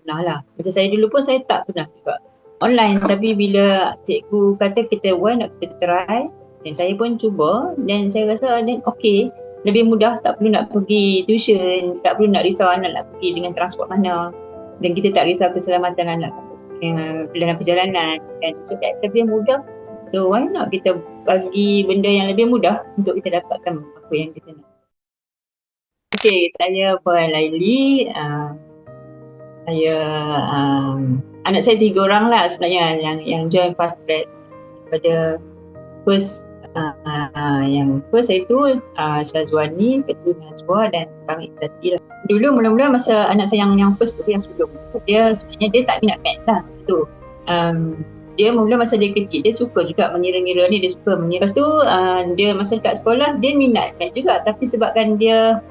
pernah lah. Macam saya dulu pun saya tak pernah juga online, tapi bila cikgu kata kita nak kita try, dan saya pun cuba dan saya rasa then okey, lebih mudah, tak perlu nak pergi tuition, tak perlu nak risau anak nak pergi dengan transport mana, dan kita tak risau keselamatan anak dalam perjalanan kan. So lebih mudah, so why not kita bagi benda yang lebih mudah untuk kita dapatkan apa yang kita nak. Okey, saya Puan Laili. Saya anak saya 3 orang lah sebenarnya yang join fast track. Pada first yang first itu Syazwani, kedua Najwa dan sekarang Izzati lah. Dulu mula-mula masa anak saya yang first tu, yang sebelum, dia sebenarnya dia tak minat math lah masa tu. Dia mula masa dia kecil, dia suka juga mengira-ngira ni, dia suka mengira. Lepas tu dia masa kat sekolah dia minat math juga, tapi sebabkan dia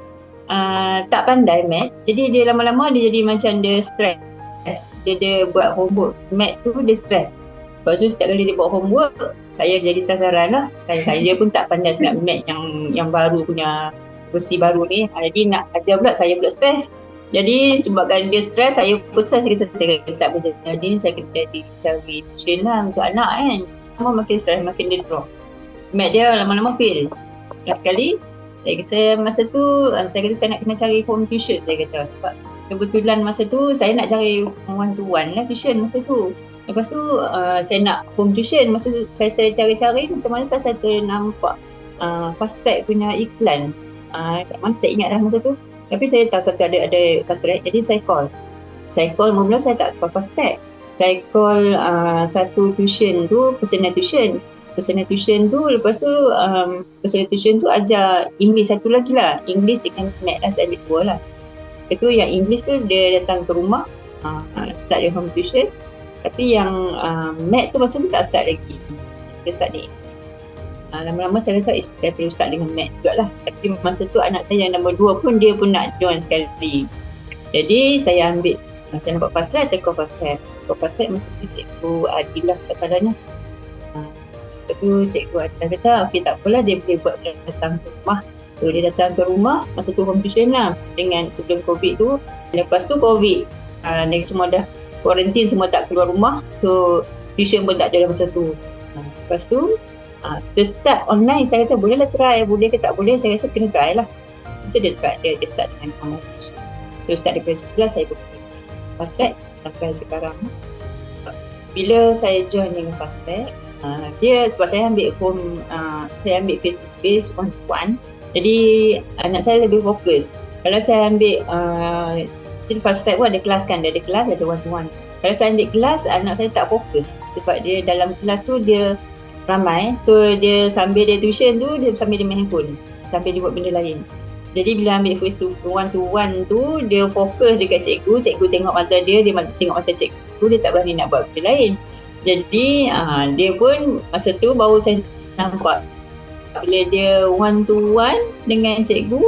tak pandai math, jadi dia lama-lama dia jadi macam dia stress. Dia buat homework math tu dia stress. Lepas tu setiap kali dia buat homework, saya jadi sasaran lah. Saya pun tak pandai sangat math yang baru punya versi baru ni. Jadi nak ajar pula, saya pula stress. Jadi sebabkan dia stress, saya pun saya kata saya tak boleh jadi, saya kena cari tuition lah untuk anak kan. Lama makin stress, makin dia drop. Math dia lama-lama fail. Last sekali saya masa tu saya kata saya nak kena cari home tuition, saya kata, sebab kebetulan masa tu saya nak cari one to one lah tuition masa tu. Lepas tu saya nak home tuition, masa tu saya cari-cari macam mana saya nampak fast track punya iklan. Kat mana saya tak ingat dah masa tu, tapi saya tahu satu ada fast track, jadi saya call. Mula saya tak call fast track, saya call satu tuition tu personal tuition tu. Lepas tu personal tuition tu ajar English satu lagi lah, English dengan math lah, saya ambil dua lah. Itu yang English tu dia datang ke rumah start dia home tuition, tapi yang math tu masa tu tak start lagi, dia start ni. Lama-lama saya rasa saya perlu start dengan math juga lah. Tapi masa tu anak saya yang nombor 2 pun dia pun nak join sekali, jadi saya ambil macam nampak fast track, saya call fast track masa tu cikgu Adilah tak salahnya. Tu cikgu Adilah kata okey tak apalah, dia boleh buat datang ke rumah. So dia datang ke rumah masa tu home tuition lah, dengan sebelum COVID tu. Lepas tu COVID, dan semua dah quarantine, semua tak keluar rumah, so tuition pun tak ada masa tu. Lepas tu kita start online. Saya kata boleh lah try, boleh ke tak boleh, saya rasa kena try lah. So dia start dengan online tuition. So start daripada 11 saya buka fast track sampai sekarang. Bila saya join dengan fast track, dia sebab saya ambil home, saya ambil face to face, one to one, jadi anak saya lebih fokus. Kalau saya ambil fast track pun ada kelas kan, dia ada kelas, ada one to one. Kalau saya ambil kelas, anak saya tak fokus sebab dia dalam kelas tu dia ramai, so dia sambil dia tuition tu, dia sambil dia main handphone, sambil dia buat benda lain. Jadi bila ambil face to one tu, dia fokus dekat cikgu tengok mata dia tengok mata cikgu, dia tak berani nak buat benda lain. Jadi dia pun masa tu baru saya nampak bila dia one to one dengan cikgu,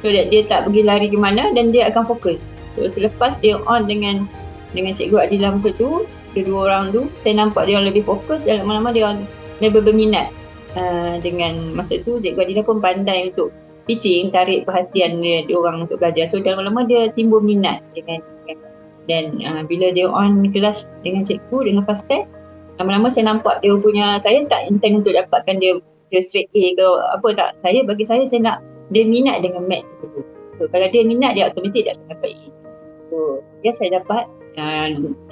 so dia tak pergi lari ke mana dan dia akan fokus. So selepas dia on dengan cikgu Adilah masa tu, kedua orang tu saya nampak dia lebih fokus dan lama-lama dia lebih berminat dengan masa tu. Cikgu Adilah pun pandai untuk teaching, tarik perhatian dia orang untuk belajar. So lama-lama dia timbul minat dengan dan bila dia on kelas dengan cikgu, dengan fast track, lama-lama saya nampak dia punya, saya tak intend untuk dapatkan dia straight A ke apa, tak. Bagi saya nak dia minat dengan math tu. So kalau dia minat, dia automatik dia akan dapat A. So saya dapat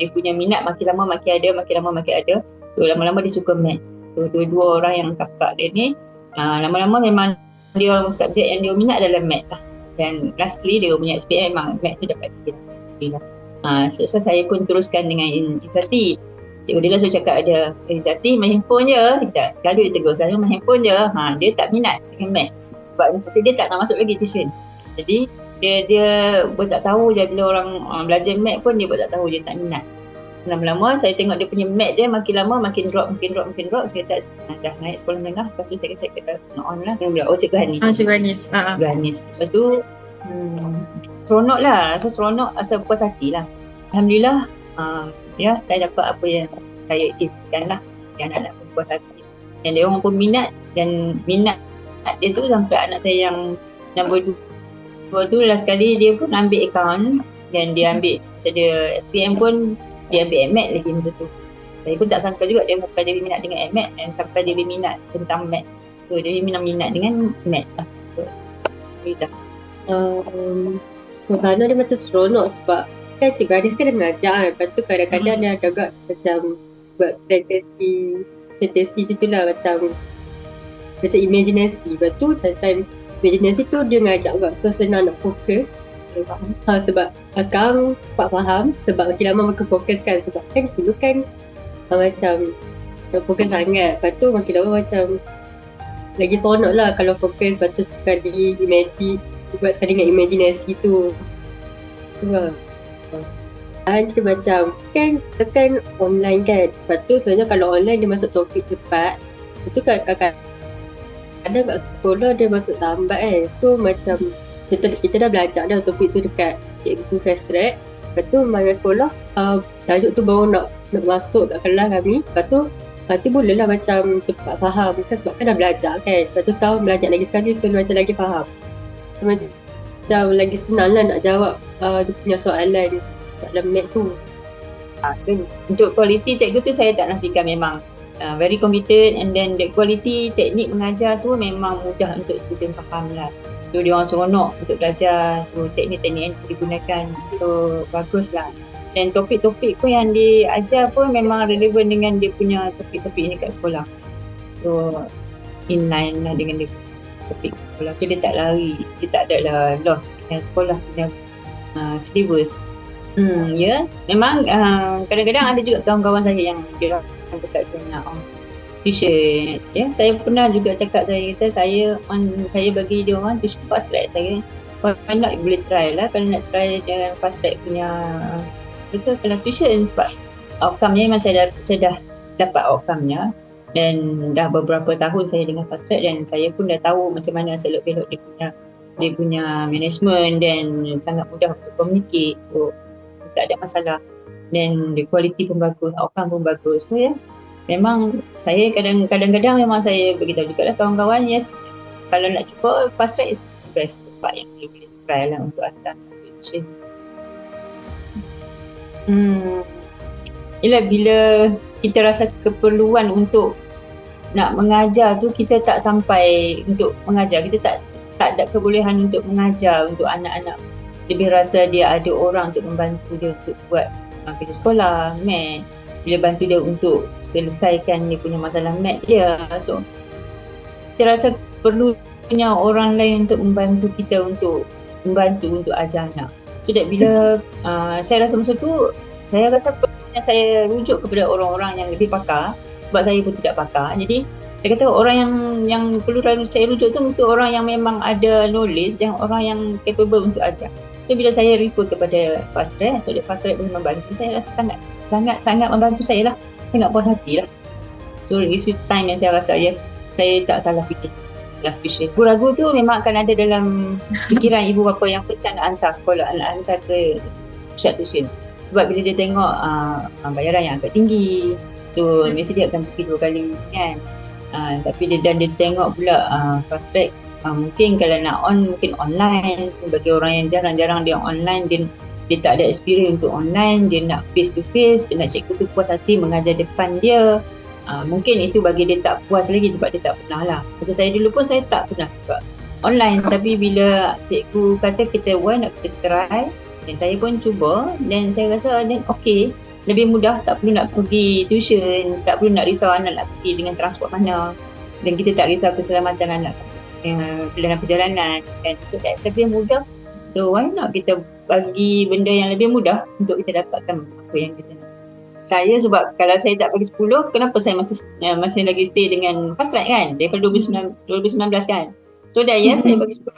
dia punya minat makin lama makin ada. So lama-lama dia suka math. So dua-dua orang yang kakak dia ni lama-lama memang dia subjek yang dia minat dalam math lah. Dan lastly dia punya SPM memang math tu dapat dia lah. So saya pun teruskan dengan Izzati. Cikgu Dila suruh cakap ada Izzati main handphone je. Sekali dia tegur saya main handphone je. Dia tak minat dengan math. Sebab masa tu dia tak nak masuk lagi tuition. Jadi dia pun tak tahu je bila orang belajar math pun dia pun tak tahu, dia tak minat. Lama-lama saya tengok dia punya math dia makin lama makin drop. Saya kata dah naik sekolah menengah. Lepas tu saya kata on lah. Cikgu Hanis. Cikgu Hanis. Lepas tu seronok lah. So seronok, asal puas hati lah. Alhamdulillah saya dapat apa yang saya inginkan lah. Yang anak pun puas hati. Dan dia orang pun minat, dan minat dia tu sampai anak saya yang nombor 2 tu last sekali dia pun ambil account Dan dia ambil, masa dia SPM pun dia ambil MAT lagi masa tu. Saya pun tak sangka juga dia sampai dia berminat dengan MAT dan sampai dia berminat tentang MAT. So dia minat dengan MAT lah. So, dah. Suasana dia macam seronok sebab kan Cikgu Haris kan dia mengajar kan. Lepas tu kadang-kadang dia ada agak macam buat fantasi macam tu lah, macam imaginasi. Lepas tu time imaginasi tu dia ngajak agak, so senang nak fokus. Sebab sekarang Pak faham sebab makin lama makin fokus kan. Sebab kan dulu kan macam tak fokus sangat. Lepas tu makin lama macam lagi seronok lah kalau fokus. Lepas tu sekali buat sekali dengan imaginasi tu. Wah. Dan dia macam kan online kan. Lepas tu sebenarnya kalau online dia masuk topik cepat. Lepas tu kadang-kadang kat sekolah dia masuk lambat kan. So macam kita dah belajar dah topik tu dekat cikgu fast track. Lepas tu main sekolah tajuk tu baru nak masuk kat kelas kami. Lepas tu nanti bolehlah macam cepat faham kan, sebab kan dah belajar kan. Lepas tu sekarang belajar lagi sekali, so macam lagi faham. Macam lagi senang lah nak jawab dia punya soalan dalam mat tu. Untuk kualiti cikgu tu saya tak nafikan, memang very committed, and then the quality teknik mengajar tu memang mudah untuk student faham lah. So dia orang seronok untuk belajar, so teknik-teknik yang digunakan so bagus lah. Dan topik-topik pun yang diajar pun memang relevan dengan dia punya topik-topik ni kat sekolah. So inline lah dengan dia topik kat sekolah. So dia tak lari, dia tak ada lah loss dengan sekolah punya syllabus. Ya, memang kadang-kadang ada juga kawan-kawan saya yang dia dekat nak tuition. Ya, saya pernah juga cakap, saya kata saya bagi dia orang tuition fast track. Saya kalau nak boleh try lah, kalau nak try dengan fast track punya betul kelas tuition, sebab outcome-nya memang saya dah dapat outcome-nya, dan dah beberapa tahun saya dengan fast track, dan saya pun dah tahu macam mana selok-belok dia punya management, dan sangat mudah untuk communicate, so tak ada masalah, dan the quality pun bagus, outcome pun bagus. So ya, memang saya kadang-kadang memang saya beritahu juga lah kawan-kawan, yes, kalau nak cuba fast track is the best tempat yang boleh try lah untuk hantar tuition. Yelah, bila kita rasa keperluan untuk nak mengajar tu, kita tak sampai untuk mengajar, kita tak ada kebolehan untuk mengajar untuk anak-anak. Lebih rasa dia ada orang untuk membantu dia untuk buat kerja sekolah, mat, bila bantu dia untuk selesaikan dia punya masalah mat dia. So kita rasa perlunya orang lain untuk membantu kita untuk ajar anak. So that bila saya rasa masa tu, saya rasa perlunya saya rujuk kepada orang-orang yang lebih pakar, sebab saya pun tidak pakar. Jadi saya kata orang yang perlu saya rujuk tu mesti orang yang memang ada knowledge dan orang yang capable untuk ajar. So bila saya refer kepada fast track, so fast track boleh membantu saya, rasa sangat membantu saya lah, sangat puas hati lah. So it's time yang saya rasa yes, saya tak salah fikir kelas tuition. Ragu tu memang akan ada dalam fikiran ibu bapa yang first time nak hantar sekolah, nak hantar ke pusat tuition. Sebab bila dia tengok bayaran yang agak tinggi, so mesti dia akan fikir 2 kali kan. Tapi dia tengok pula fast track, mungkin kalau nak mungkin online. Bagi orang yang jarang-jarang dia online, dia tak ada experience untuk online, dia nak face to face, dia nak cikgu tu puas hati mengajar depan dia. Mungkin itu bagi dia tak puas lagi sebab dia tak pernah lah. Macam saya dulu pun saya tak pernah juga online, tapi bila cikgu kata nak kita try, dan saya pun cuba, dan saya rasa dan okey, lebih mudah, tak perlu nak pergi tuition, tak perlu nak risau anak nak pergi dengan transport mana, dan kita tak risau keselamatan anak dalam perjalanan kan. So lebih mudah, so why not kita bagi benda yang lebih mudah untuk kita dapatkan apa yang kita nak. Saya sebab kalau saya tak bagi 10, kenapa saya masih lagi stay dengan fast track kan, daripada 2019 kan. So dah ya, saya bagi 10,